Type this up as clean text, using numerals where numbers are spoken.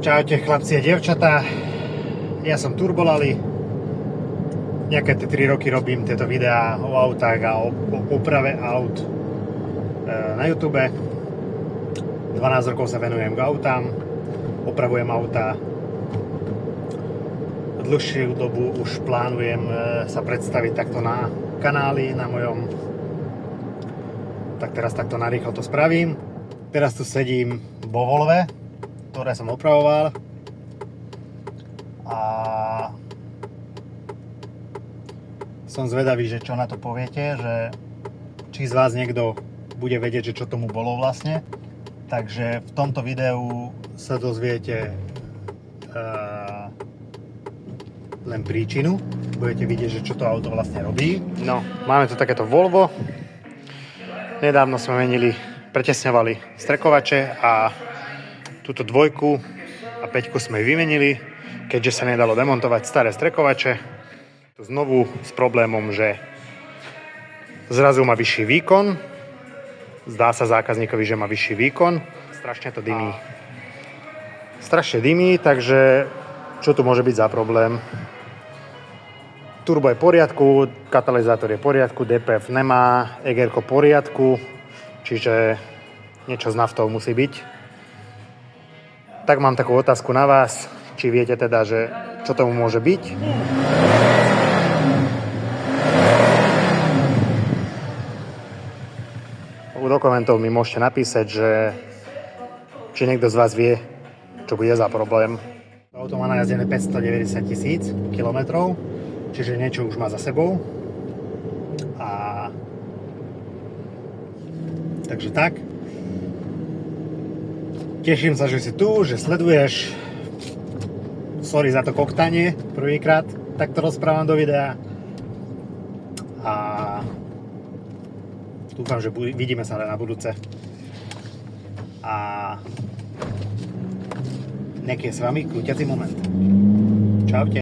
Čaute chlapci a dievčatá, ja som Turbolali. Nejaké 3 roky robím tieto videá o autách a o oprave aut na YouTube. 12 rokov sa venujem k autám, opravujem autá. Dlhšiu dobu už plánujem sa predstaviť takto na kanáli, na mojom. Tak teraz takto narýchlo to spravím. Teraz tu sedím vo Volve, ktoré som opravoval. A som zvedavý, že čo na to poviete, že či z vás niekto bude vedieť, že čo tomu bolo vlastne. Takže v tomto videu sa dozviete len príčinu. Budete vidieť, že čo to auto vlastne robí. No, máme tu takéto Volvo. Nedávno sme pretesňovali strekovače a túto 2 a 5 sme vymenili, keďže sa nedalo demontovať staré strekovače. Tu znovu s problémom, že zrazu má vyšší výkon. Zdá sa zákazníkovi, že má vyšší výkon. Strašne to dymí. Strašne dymí, takže čo tu môže byť za problém? Turbo je v poriadku, katalizátor je v poriadku, DPF nemá, EGR-ko v poriadku, čiže niečo s naftou musí byť. Tak mám takú otázku na vás, či viete teda, že čo tomu môže byť. Do komentov mi môžete napísať, že či niekto z vás vie, čo bude za problém. Auto má najazdené 590 000 kilometrov, čiže niečo už má za sebou. A takže tak. Teším sa, že si tu, že sleduješ. Sorry za to koktanie, prvýkrát takto rozprávam do videa. A dúfam, že vidíme sa na budúce. A nech je s vami krúťací moment. Čaute.